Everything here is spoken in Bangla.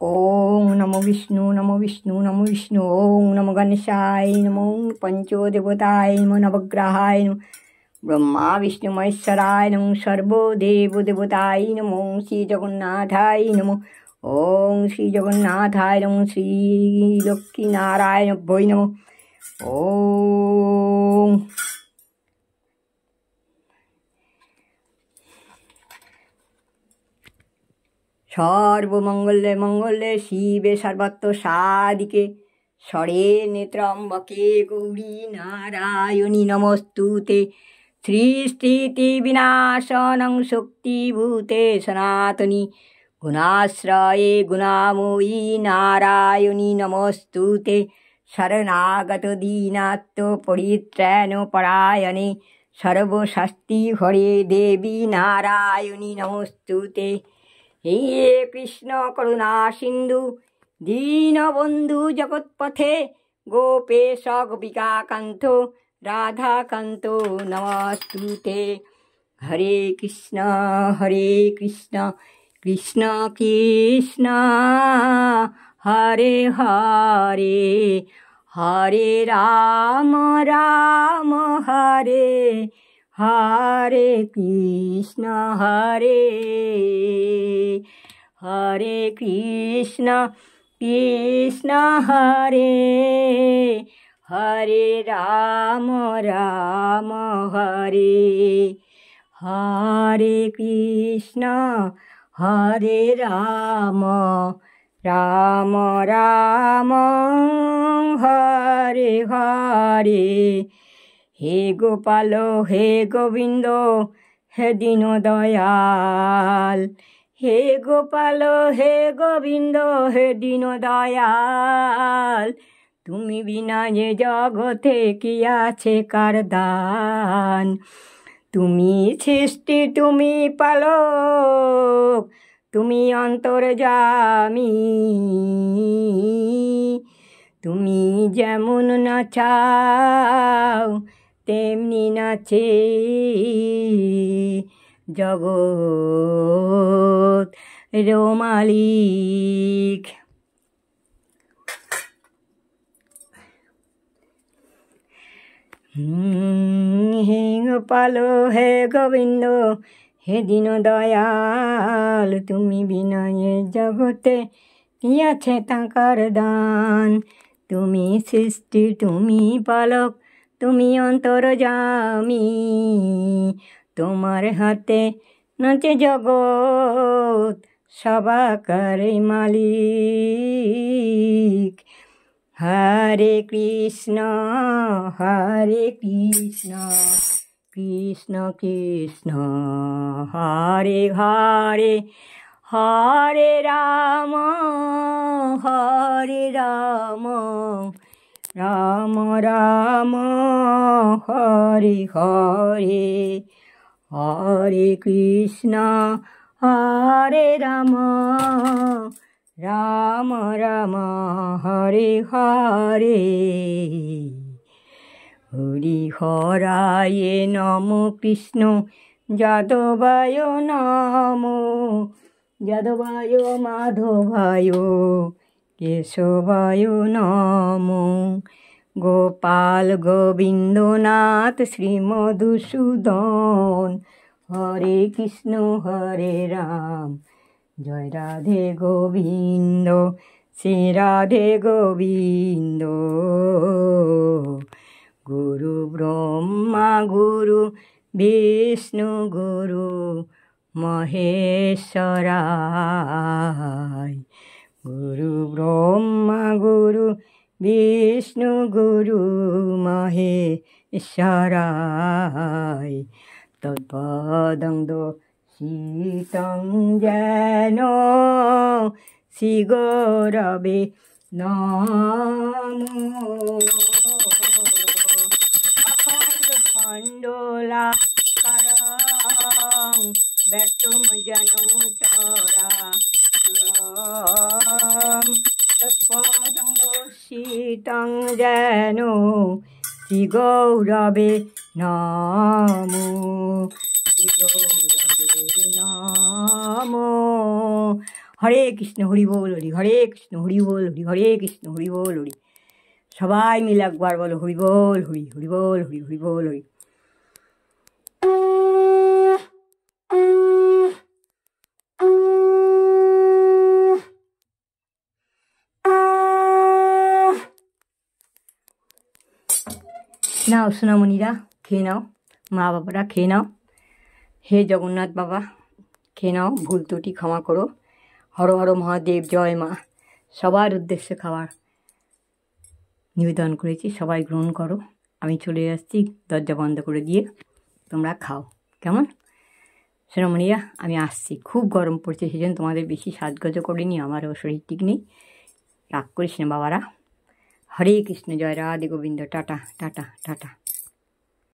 ওং নমো বিষ্ণু নমো বিষ্ণু নমো বিষ্ণু। ওং নমো গণেশায় নমো পঞ্চদেবতায় নমো নবগ্রহায় নমো ব্রহ্মা বিষ্ণু মহেশ্বরায় নমো সর্বদেবদেবতায় নমো শ্রী জগন্নাথায় নমো। ওং শ্রী জগন্নাথায় নমো শ্রী লক্ষ্মীনারায়ণ বৈ নমো। ওং সর্বমঙ্গলে মঙ্গলে শিবে সর্বত্র সাদিকে স্বরে নেত্রম্বকে গৌরী নারায়ণী নমস্তুতে। সৃষ্টিতি বিনাশনং শক্তিভূতে সনাতনী গুণাশ্রয়ে গুণাময়ী নারায়ণী নমস্তুতে। শরণাগত দীনাত্ম পরিত্রাণ পরায়ণে সর্বশাস্তি হরে দেবী নারায়ণী নমস্তুতে। হে কৃষ্ণ করুণা সিন্ধু দীনবন্ধু জগৎপথে গোপেশ গোপিকাকান্ত রাধাকান্ত নমস্তুতে। হরে কৃষ্ণ কৃষ্ণ কৃষ্ণ হরে হরে হরে রাম রাম হরে হরে কৃষ্ণ হরে হরে কৃষ্ণ কৃষ্ণ হরে হরে রাম রাম হরে হরে কৃষ্ণ হরে রাম রাম রাম হরে হরে। হে গোপাল হে গোবিন্দ হে দীন দয়াল। হে গোপাল হে গোবিন্দ হে দীন দয়াল। তুমি বিনা যে জগতে কি আছে কার দান। তুমি সৃষ্টি তুমি পালক তুমি অন্তর্যামী। তুমি যেমন নাচাও তেমনি নাচে জগৎ মালিক। হে গোপাল হে গোবিন্দ হে দীন দয়াল। তুমি বিনা এ জগতে কি আছে তাঁকার দান। তুমি সৃষ্টি তুমি পালক তুমি অন্তর্যামী। তোমার হাতে নাচে জগৎ সবাকার মালিক। হরে কৃষ্ণ কৃষ্ণ কৃষ্ণ হরে হরে হরে রাম রাম রাম হরে হরে হরে কৃষ্ণ হরে রাম রাম রাম হরে হরে। হরি হরায় নম কৃষ্ণ যাদবায় নম যাদবায় মাধবায় কেশবায় নম। গোপাল গোবিন্দনাথ শ্রীমধুসূদন। হরে কৃষ্ণ হরে রাম জয় রাধে গোবিন্দ শ্রী রাধে গোবিন্দ। গুরু ব্রহ্মা গুরু বিষ্ণু গুরু মহেশ্বরায়। গুরু ব্রহ্মা গুরু বিষ্ণু গুরু মহেশ্বরায়। তৎপদং দর্শিতং যেন শ্রীগুরবে নমো। মণ্ডলাকারং ব্যক্তুম জনম চরা তৎপদং দর্শিতং যেন শ্রীগৌরবে নমো। শ্রীগৌরবে নমো। হরে কৃষ্ণ হরি বল হরি, হরে কৃষ্ণ হরি বল হরি, হরে কৃষ্ণ হরি বল হরি। সবাই মিলে একবার বলো হরি বল হরি, হরি বল হরি, হরি বল হরি। নাও সোনামণিরা খেয়ে নাও, মা বাবারা খেয়ে নাও। হে জগন্নাথ বাবা খেয়ে নাও, ভুল ত্রুটি ক্ষমা করো। হর হর মহাদেব, জয় মা। সবার উদ্দেশ্যে খাবার নিবেদন করেছি, সবাই গ্রহণ করো। আমি চলে যাচ্ছি দরজা বন্ধ করে দিয়ে, তোমরা খাও কেমন। সোনামণিরা আমি আসছি, খুব গরম পড়ছে, সেই জন্য তোমাদের বেশি সাজগজ করিনি, আমারও শরীর ঠিক নেই, রাগ করিস না বাবারা। হরে কৃষ্ণ, জয় Radhe Govinda, tata tata tata.